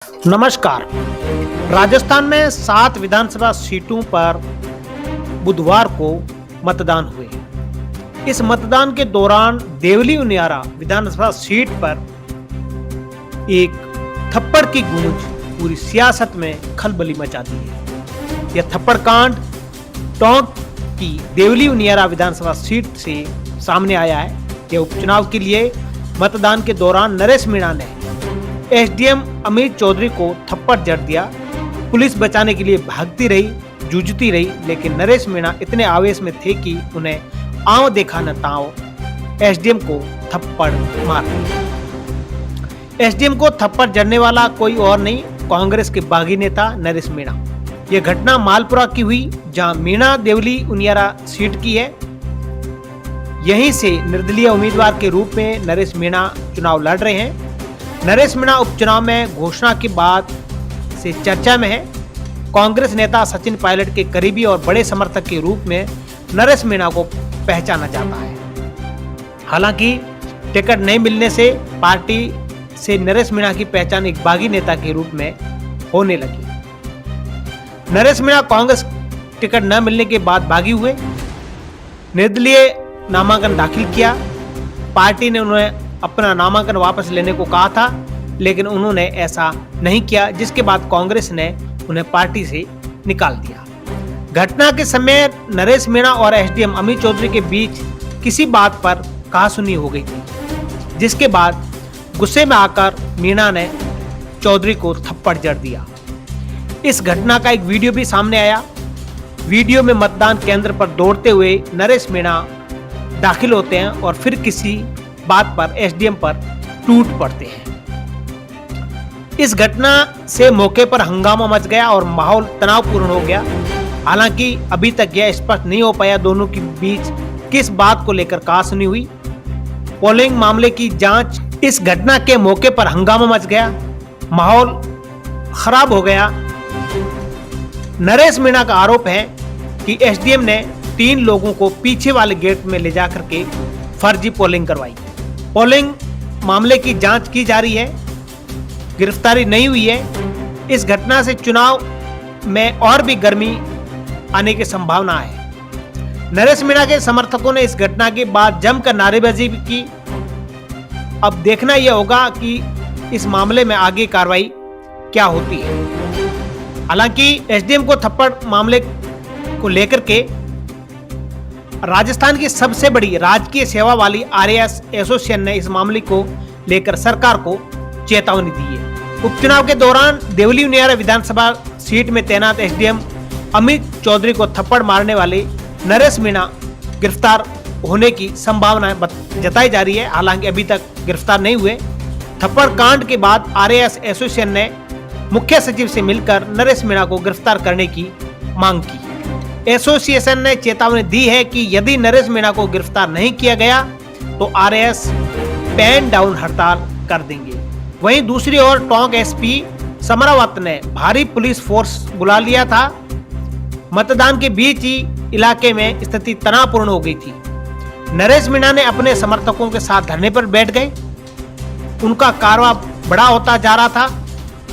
नमस्कार। राजस्थान में 7 विधानसभा सीटों पर बुधवार को मतदान हुए। इस मतदान के दौरान देवली उनियारा विधानसभा सीट पर एक थप्पड़ की गूंज पूरी सियासत में खलबली मचा दी है। यह थप्पड़ कांड टोंक की देवली उनियारा विधानसभा सीट से सामने आया है। यह उपचुनाव के लिए मतदान के दौरान नरेश मीणा ने एसडीएम अमित चौधरी को थप्पड़ जड़ दिया। पुलिस बचाने के लिए भागती रही, जूझती रही, लेकिन नरेश मीणा इतने आवेश में थे कि उन्हें आंव देखा न तांव एसडीएम को थप्पड़ मार दिया। एसडीएम को थप्पड़ जड़ने वाला कोई और नहीं, कांग्रेस के बागी नेता नरेश मीणा। यह घटना मालपुरा की हुई, जहां मीणा देवली उनियारा सीट की है। यहीं से निर्दलीय उम्मीदवार के रूप में नरेश मीणा चुनाव लड़ रहे हैं। नरेश मीणा उपचुनाव में घोषणा के बाद से चर्चा में है। कांग्रेस नेता सचिन पायलट के करीबी और बड़े समर्थक के रूप में नरेश मीणा को पहचाना जाता है। हालांकि टिकट नहीं मिलने से पार्टी से नरेश मीणा की पहचान एक बागी नेता के रूप में होने लगी। नरेश मीणा कांग्रेस टिकट न मिलने के बाद बागी हुए, निर्दलीय नामांकन दाखिल किया। पार्टी ने उन्हें अपना नामांकन वापस लेने को कहा था, लेकिन उन्होंने ऐसा नहीं किया, जिसके बाद कांग्रेस ने उन्हें पार्टी से निकाल दिया। घटना के समय नरेश मीणा और एसडीएम अमित चौधरी के बीच किसी बात पर कहासुनी हो गई थी, जिसके बाद गुस्से में आकर मीणा ने चौधरी को थप्पड़ जड़ दिया। इस घटना का एक वीडियो भी सामने आया। वीडियो में मतदान केंद्र पर दौड़ते हुए नरेश मीणा दाखिल होते हैं और फिर किसी बात पर एसडीएम पर टूट पड़ते हैं। इस घटना से मौके पर हंगामा मच गया और माहौल तनावपूर्ण हो गया। हालांकि अभी तक यह स्पष्ट नहीं हो पाया दोनों के बीच किस बात को लेकर कहासुनी हुई। पोलिंग मामले की जांच। इस घटना के मौके पर हंगामा मच गया, माहौल खराब हो गया। नरेश मीणा का आरोप है कि एसडीएम ने 3 लोगों को पीछे वाले गेट में ले जाकर के फर्जी पोलिंग करवाई। पोलिंग मामले की जांच की जा रही है, गिरफ्तारी नहीं हुई है। इस घटना से चुनाव में और भी गर्मी आने की संभावना है। नरेश मीणा के समर्थकों ने इस घटना के बाद जमकर नारेबाजी भी की। अब देखना यह होगा कि इस मामले में आगे कार्रवाई क्या होती है। हालांकि एसडीएम को थप्पड़ मामले को लेकर के राजस्थान की सबसे बड़ी राजकीय सेवा वाली आरएएस एसोसिएशन ने इस मामले को लेकर सरकार को चेतावनी दी है। उपचुनाव के दौरान देवली उनियारा विधानसभा सीट में तैनात एसडीएम अमित चौधरी को थप्पड़ मारने वाले नरेश मीणा गिरफ्तार होने की संभावना जताई जा रही है। हालांकि अभी तक गिरफ्तार नहीं हुए। थप्पड़ कांड के बाद आरएएस एसोसिएशन ने मुख्य सचिव से मिलकर नरेश मीणा को गिरफ्तार करने की मांग की। एसोसिएशन ने चेतावनी दी है कि यदि नरेश मीणा को गिरफ्तार नहीं किया गया तो आरएएस पेन डाउन हड़ताल कर देंगे। वहीं दूसरी ओर टोंक एसपी समरावत ने भारी पुलिस फोर्स बुला लिया था। मतदान के बीच ही इलाके में स्थिति तनावपूर्ण हो गई थी। नरेश मीणा ने अपने समर्थकों के साथ धरने पर बैठ गए। उनका कारवां बड़ा होता जा रहा था।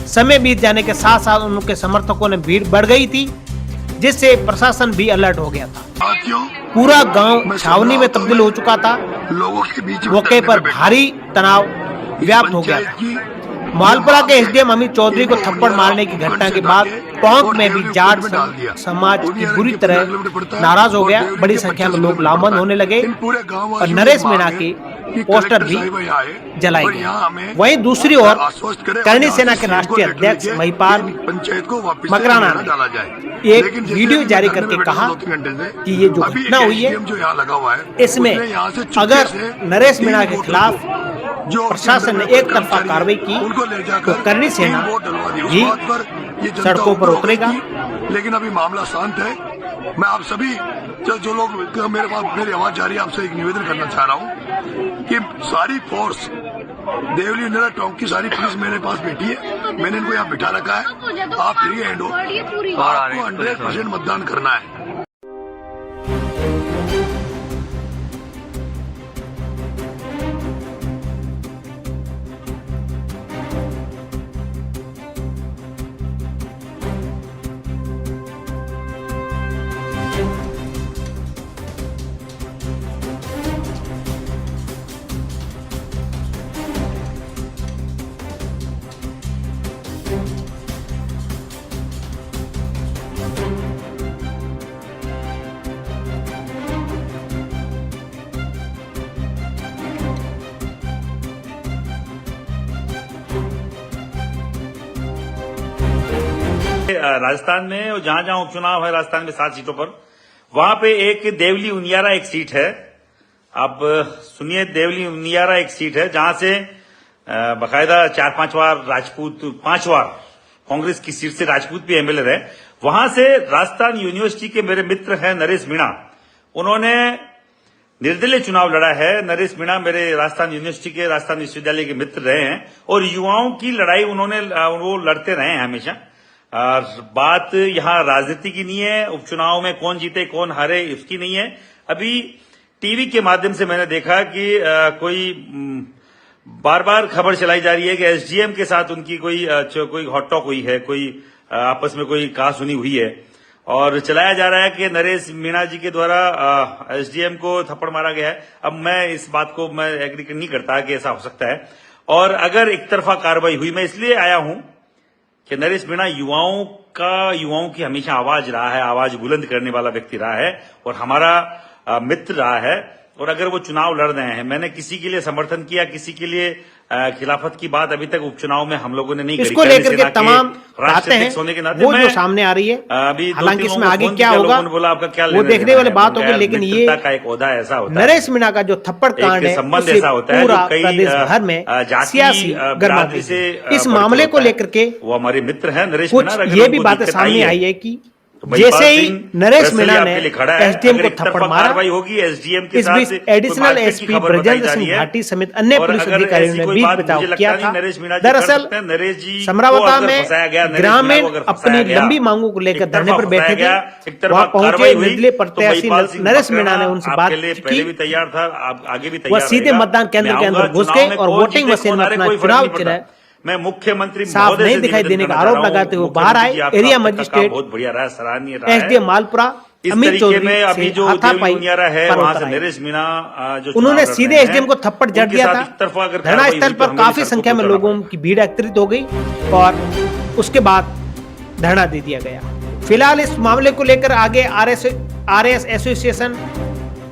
समय बीत जाने के साथ साथ उनके समर्थकों ने भीड़ बढ़ गई थी, जिससे प्रशासन भी अलर्ट हो गया था। पूरा गांव छावनी में तब्दील हो चुका था। मौके पर भारी तनाव व्याप्त हो गया था। मालपुरा के एसडीएम अमित चौधरी को थप्पड़ मारने की घटना के बाद टोंक में भी जाट समाज की बुरी तरह नाराज हो गया। बड़ी संख्या में लोग लामबंद होने लगे और नरेश मीणा के पोस्टर भी जलाए गए। वहीं दूसरी ओर करणी सेना के राष्ट्रीय अध्यक्ष महिपाल मकराना ने एक वीडियो जारी करके कहा कि ये जो घटना हुई है, इसमें अगर नरेश मीणा के खिलाफ प्रशासन ने एक तरफा कार्रवाई की तो करणी सेना भी सड़कों पर उतरेगा। लेकिन अभी मामला शांत है। मैं आप सभी जो लोग मेरी आवाज जा रही है, आपसे एक निवेदन करना चाह रहा हूँ कि सारी फोर्स देवली उनियारा टोंक की सारी पुलिस मेरे पास बैठी है। मैंने इनको यहाँ बिठा रखा है। आप फ्री हैंड हो, आपको 100% मतदान करना है। राजस्थान में और जहां जहां उपचुनाव है राजस्थान में 7 सीटों पर, वहां पे एक देवली उनियारा एक सीट है। आप सुनिए, देवली उनियारा एक सीट है जहां से बाकायदा 4-5 बार राजपूत, 5 बार कांग्रेस की सीट से राजपूत भी एमएलए रहे। वहां से राजस्थान यूनिवर्सिटी के मेरे मित्र हैं नरेश मीणा, उन्होंने निर्दलीय चुनाव लड़ा है। नरेश मीणा मेरे राजस्थान यूनिवर्सिटी के, राजस्थान विश्वविद्यालय के मित्र रहे हैं और युवाओं की लड़ाई वो लड़ते रहे हैं हमेशा। बात यहाँ राजनीति की नहीं है, उपचुनाव में कौन जीते कौन हारे इसकी नहीं है। अभी टीवी के माध्यम से मैंने देखा कि कोई बार बार खबर चलाई जा रही है कि एसडीएम के साथ उनकी कोई हॉट टॉक हुई है, कोई आपस में कोई कहासुनी हुई है और चलाया जा रहा है कि नरेश मीणा जी के द्वारा एसडीएम को थप्पड़ मारा गया है। अब मैं इस बात को मैं एग्री नहीं करता कि ऐसा हो सकता है। और अगर एक तरफा कार्रवाई हुई, मैं इसलिए आया हूं कि नरेश मीणा युवाओं की हमेशा आवाज रहा है, आवाज बुलंद करने वाला व्यक्ति रहा है और हमारा मित्र रहा है। और अगर वो चुनाव लड़ रहे हैं, मैंने किसी के लिए समर्थन किया, किसी के लिए खिलाफत की बात अभी तक उपचुनाव में हम लोगों ने नहीं करी। इसको लेकर के तमाम बातें हैं वो जो सामने आ रही है, अभी हालांकि इसमें आगे क्या होगा बोला आपका क्या वो देखने वाली बात होगी। लेकिन ये का एक ओहदा ऐसा होता है, नरेश मीणा का जो थप्पड़ कांड है संबंध ऐसा होता है पूरा जो कई प्रदेश भर में सियासी गर्माहट से इस मामले को लेकर के वो हमारे मित्र हैं नरेश कुछ ये भी बातें सामने आई है कि जैसे ही नरेश मीणा ने एसडीएम को थप्पड़ मारा, होगी एसडीएम के इस बीच एडिशनल एसपी ब्रजेंद्र सिंह भाटी समेत अन्य पुलिस अधिकारियों ने बीच बचाव किया था। दरअसल समरावता में ग्रामीण अपनी लंबी मांगों को लेकर धरने पर बैठे थे। वहां पहुंचे निर्दलीय प्रत्याशी नरेश मीणा ने उनसे बात की। वह सीधे मतदान केंद्र के अंदर घुस गए और वोटिंग मशीन में अपना चुनाव चिन्ह मैं मुख्यमंत्री साफ नहीं दिखाई देने का आरोप लगाते हुए बाहर आए। एरिया मजिस्ट्रेट बहुत बढ़िया रहा, सराहनीय रहा है। एसडीएम मालपुरा अमित चौधरी अभी जो उनियारा है वहां से नरेश मीणा जो उन्होंने सीधे एसडीएम को थप्पड़ जड़ दिया था। धरना स्थल पर काफी संख्या में लोगों की भीड़ एकत्रित हो गई और उसके बाद धरना दे दिया गया। फिलहाल इस मामले को लेकर आगे आरएस एसोसिएशन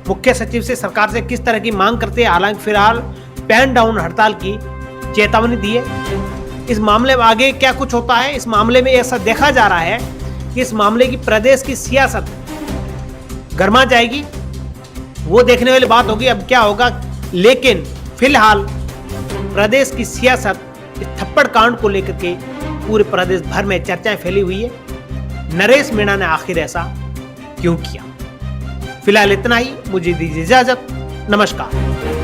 मुख्य सचिव से सरकार से किस तरह की मांग करते हैं। हालांकि फिलहाल पैन डाउन हड़ताल की चेतावनी दी है। इस मामले में आगे क्या कुछ होता है, इस मामले में ऐसा देखा जा रहा है कि इस मामले की प्रदेश की सियासत गर्मा जाएगी, वो देखने वाली बात होगी अब क्या होगा। लेकिन फिलहाल प्रदेश की सियासत इस थप्पड़ कांड को लेकर के पूरे प्रदेश भर में चर्चाएं फैली हुई है। नरेश मीणा ने आखिर ऐसा क्यों किया। फिलहाल इतना ही, मुझे दीजिए इजाजत, नमस्कार।